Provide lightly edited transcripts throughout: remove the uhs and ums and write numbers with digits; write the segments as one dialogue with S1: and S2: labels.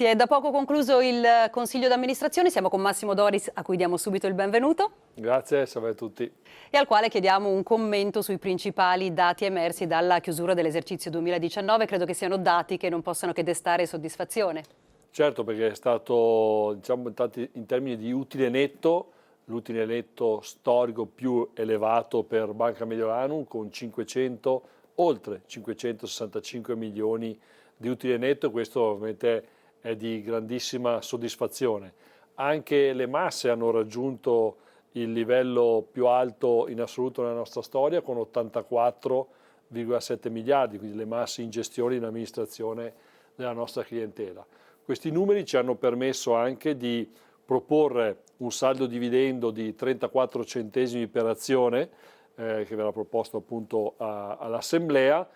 S1: Si è da poco concluso il Consiglio d'amministrazione, siamo con Massimo Doris, a cui diamo subito il benvenuto.
S2: Grazie, salve a tutti.
S1: E al quale chiediamo un commento sui principali dati emersi dalla chiusura dell'esercizio 2019. Credo che siano dati che non possano che destare soddisfazione.
S2: Certo, perché è stato, diciamo, in termini di utile netto, l'utile netto storico più elevato per Banca Mediolanum, con oltre 565 milioni di utile netto. Questo ovviamente è di grandissima soddisfazione. Anche le masse hanno raggiunto il livello più alto in assoluto nella nostra storia, con 84,7 miliardi, quindi le masse in gestione e in amministrazione della nostra clientela. Questi numeri ci hanno permesso anche di proporre un saldo dividendo di 34 centesimi per azione, che verrà proposto appunto all'Assemblea,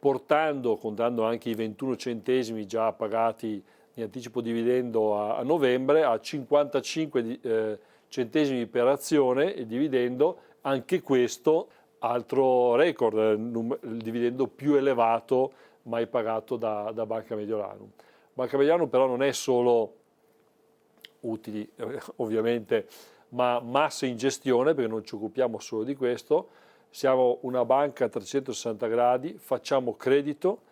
S2: contando anche i 21 centesimi già pagati in anticipo dividendo a novembre, a 55 centesimi per azione il dividendo. Anche questo altro record, il dividendo più elevato mai pagato da Banca Mediolanum. Banca Mediolanum però non è solo utili ovviamente, ma masse in gestione, perché non ci occupiamo solo di questo. Siamo una banca a 360 gradi, facciamo credito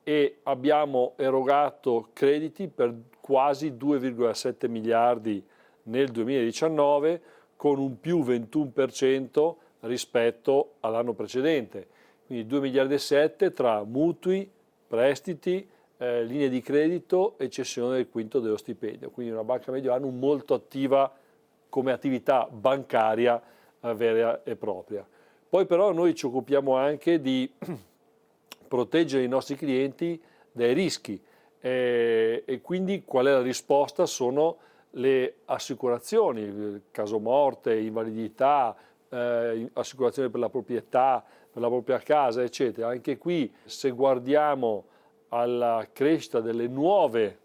S2: e abbiamo erogato crediti per quasi 2,7 miliardi nel 2019, con un più 21% rispetto all'anno precedente. Quindi 2 miliardi e 7 tra mutui, prestiti, linee di credito e cessione del quinto dello stipendio. Quindi una Banca Mediolanum molto attiva come attività bancaria vera e propria. Poi però noi ci occupiamo anche di proteggere i nostri clienti dai rischi e quindi qual è la risposta? Sono le assicurazioni, caso morte, invalidità, assicurazione per la proprietà, per la propria casa, eccetera. Anche qui, se guardiamo alla crescita delle nuove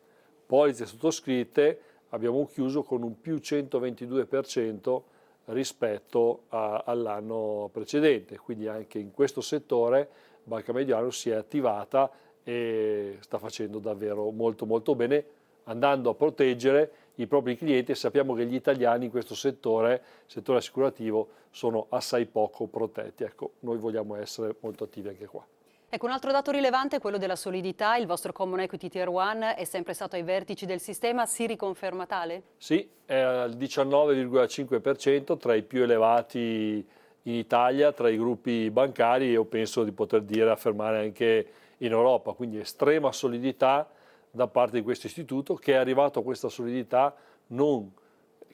S2: polizze sottoscritte, abbiamo chiuso con un più 122% rispetto all'anno precedente. Quindi anche in questo settore Banca Mediolanum si è attivata e sta facendo davvero molto molto bene, andando a proteggere i propri clienti, e sappiamo che gli italiani in questo settore assicurativo, sono assai poco protetti. Ecco, noi vogliamo essere molto attivi anche qua.
S1: Ecco, un altro dato rilevante è quello della solidità. Il vostro Common Equity Tier 1 è sempre stato ai vertici del sistema, si riconferma tale?
S2: Sì, è al 19,5%, tra i più elevati in Italia, tra i gruppi bancari, e io penso di poter dire, affermare anche in Europa. Quindi estrema solidità da parte di questo istituto, che è arrivato a questa solidità non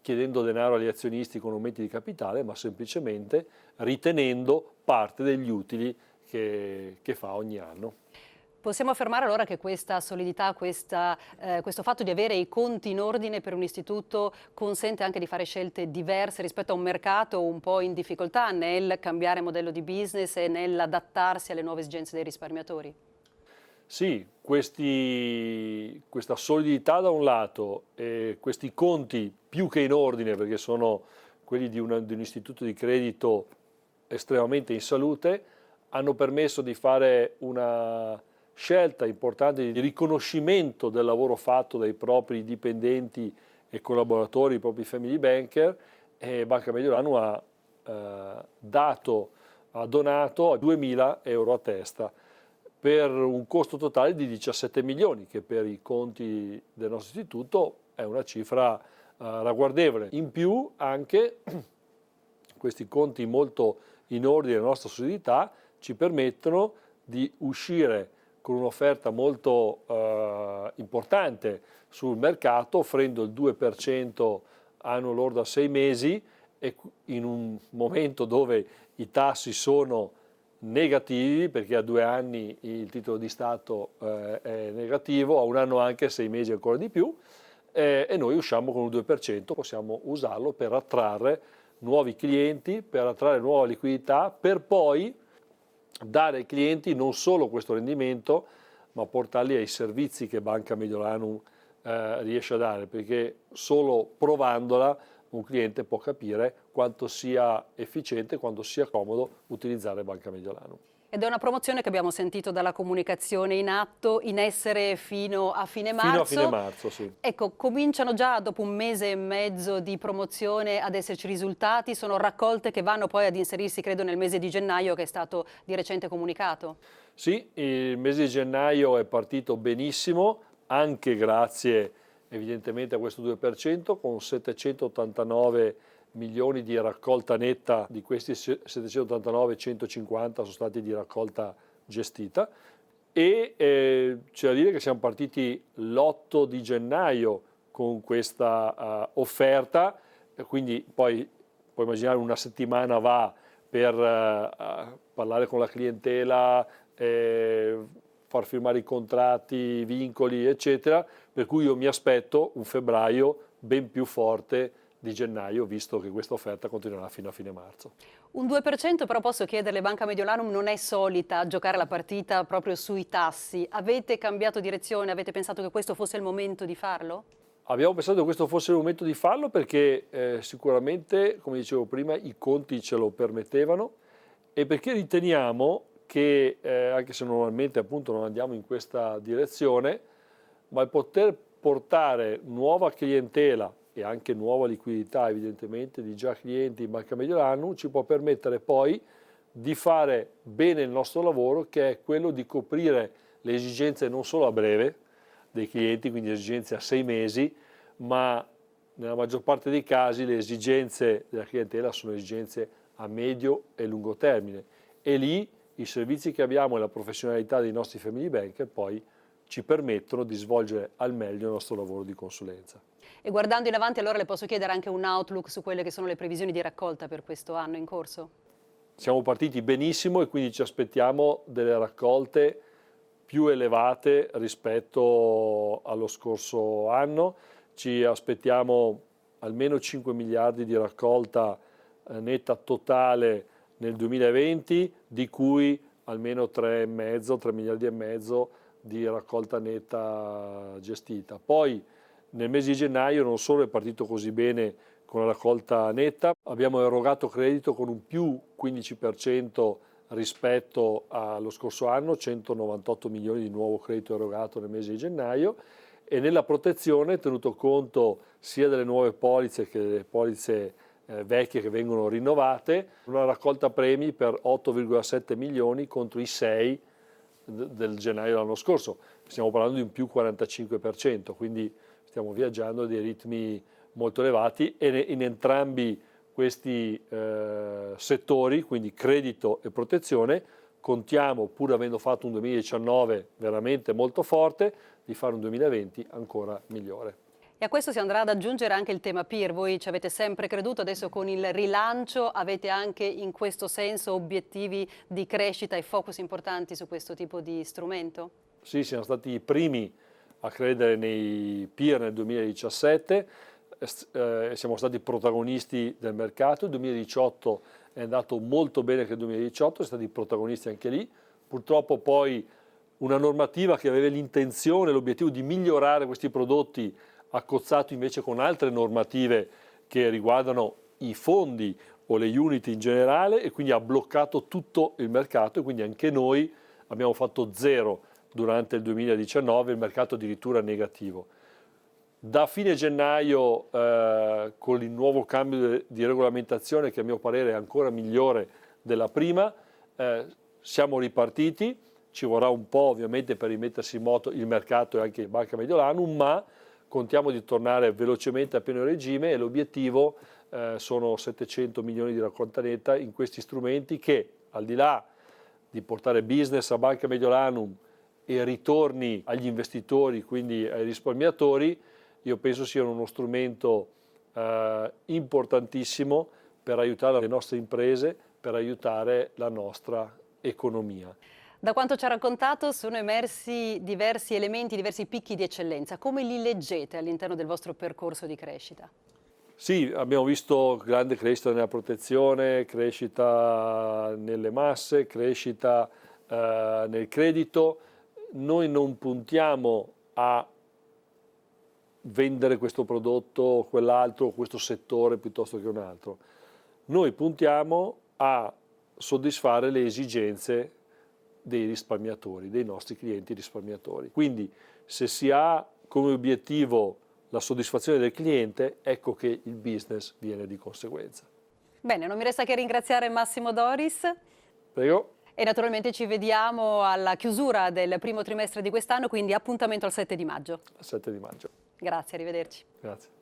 S2: chiedendo denaro agli azionisti con aumenti di capitale, ma semplicemente ritenendo parte degli utili che fa ogni anno.
S1: Possiamo affermare allora che questa solidità, questo fatto di avere i conti in ordine per un istituto consente anche di fare scelte diverse rispetto a un mercato un po' in difficoltà nel cambiare modello di business e nell'adattarsi alle nuove esigenze dei risparmiatori?
S2: Sì, questa solidità da un lato e questi conti più che in ordine, perché sono quelli di un istituto di credito estremamente in salute, hanno permesso di fare una scelta importante di riconoscimento del lavoro fatto dai propri dipendenti e collaboratori, i propri family banker, e Banca Mediolanum ha donato 2.000 euro a testa, per un costo totale di 17 milioni, che per i conti del nostro istituto è una cifra ragguardevole. In più anche questi conti molto in ordine della nostra solidità ci permettono di uscire con un'offerta molto importante sul mercato, offrendo il 2% annuo lordo a 6 mesi, e in un momento dove i tassi sono negativi, perché a 2 anni il titolo di Stato è negativo, a 1 anno anche, a 6 mesi ancora di più, e noi usciamo con un 2%, possiamo usarlo per attrarre nuovi clienti, per attrarre nuova liquidità, per poi dare ai clienti non solo questo rendimento, ma portarli ai servizi che Banca Mediolanum riesce a dare, perché solo provandola un cliente può capire quanto sia efficiente, quanto sia comodo utilizzare Banca Mediolanum.
S1: Ed è una promozione che abbiamo sentito dalla comunicazione in atto, in essere fino a fine marzo.
S2: Fino a fine marzo, sì.
S1: Ecco, cominciano già dopo un mese e mezzo di promozione ad esserci risultati, sono raccolte che vanno poi ad inserirsi, credo, nel mese di gennaio che è stato di recente comunicato.
S2: Sì, il mese di gennaio è partito benissimo, anche grazie evidentemente a questo 2%, con 789 milioni di raccolta netta. Di questi 789, 150 sono stati di raccolta gestita, e c'è da dire che siamo partiti l'8 di gennaio con questa offerta, quindi poi puoi immaginare una settimana va per parlare con la clientela, far firmare i contratti, i vincoli, eccetera, per cui io mi aspetto un febbraio ben più forte di gennaio, visto che questa offerta continuerà fino a fine marzo.
S1: Un 2% però posso chiederle, Banca Mediolanum non è solita giocare la partita proprio sui tassi. Avete cambiato direzione? Avete pensato che questo fosse il momento di farlo?
S2: Abbiamo pensato che questo fosse il momento di farlo perché sicuramente, come dicevo prima, i conti ce lo permettevano, e perché riteniamo che, anche se normalmente appunto non andiamo in questa direzione, ma il poter portare nuova clientela e anche nuova liquidità evidentemente di già clienti in Banca Mediolanum ci può permettere poi di fare bene il nostro lavoro, che è quello di coprire le esigenze non solo a breve dei clienti, quindi esigenze a 6 mesi, ma nella maggior parte dei casi le esigenze della clientela sono esigenze a medio e lungo termine, e lì i servizi che abbiamo e la professionalità dei nostri family banker poi ci permettono di svolgere al meglio il nostro lavoro di consulenza.
S1: E guardando in avanti, allora le posso chiedere anche un outlook su quelle che sono le previsioni di raccolta per questo anno in corso?
S2: Siamo partiti benissimo e quindi ci aspettiamo delle raccolte più elevate rispetto allo scorso anno. Ci aspettiamo almeno 5 miliardi di raccolta netta totale nel 2020, di cui almeno 3,5, 3 miliardi e mezzo di raccolta netta gestita. Poi nel mese di gennaio non solo è partito così bene con la raccolta netta, abbiamo erogato credito con un più 15% rispetto allo scorso anno, 198 milioni di nuovo credito erogato nel mese di gennaio, e nella protezione, tenuto conto sia delle nuove polizze che delle polizze vecchie che vengono rinnovate, una raccolta premi per 8,7 milioni contro i 6 del gennaio dell'anno scorso. Stiamo parlando di un più 45%, quindi stiamo viaggiando a dei ritmi molto elevati, e in entrambi questi settori, quindi credito e protezione, contiamo, pur avendo fatto un 2019 veramente molto forte, di fare un 2020 ancora migliore.
S1: E a questo si andrà ad aggiungere anche il tema PIR. Voi ci avete sempre creduto, adesso con il rilancio avete anche in questo senso obiettivi di crescita e focus importanti su questo tipo di strumento?
S2: Sì, siamo stati i primi a credere nei PIR nel 2017, siamo stati protagonisti del mercato. Il 2018 è andato molto bene anche il 2018, siamo stati protagonisti anche lì. Purtroppo poi una normativa che aveva l'intenzione, l'obiettivo di migliorare questi prodotti ha cozzato invece con altre normative che riguardano i fondi o le unit in generale, e quindi ha bloccato tutto il mercato, e quindi anche noi abbiamo fatto zero durante il 2019, il mercato addirittura negativo. Da fine gennaio, con il nuovo cambio di regolamentazione, che a mio parere è ancora migliore della prima, siamo ripartiti. Ci vorrà un po' ovviamente per rimettersi in moto il mercato e anche Banca Mediolanum, ma contiamo di tornare velocemente a pieno regime, e l'obiettivo sono 700 milioni di raccolta netta in questi strumenti che, al di là di portare business a Banca Mediolanum e ritorni agli investitori, quindi ai risparmiatori, io penso siano uno strumento importantissimo per aiutare le nostre imprese, per aiutare la nostra economia.
S1: Da quanto ci ha raccontato sono emersi diversi elementi, diversi picchi di eccellenza. Come li leggete all'interno del vostro percorso di crescita?
S2: Sì, abbiamo visto grande crescita nella protezione, crescita nelle masse, crescita nel credito. Noi non puntiamo a vendere questo prodotto o quell'altro, o questo settore piuttosto che un altro. Noi puntiamo a soddisfare le esigenze dei risparmiatori, dei nostri clienti risparmiatori. Quindi se si ha come obiettivo la soddisfazione del cliente, ecco che il business viene di conseguenza.
S1: Bene, non mi resta che ringraziare Massimo Doris.
S2: Prego.
S1: E naturalmente ci vediamo alla chiusura del primo trimestre di quest'anno, quindi appuntamento al 7 di maggio.
S2: Al 7 di maggio.
S1: Grazie, arrivederci.
S2: Grazie.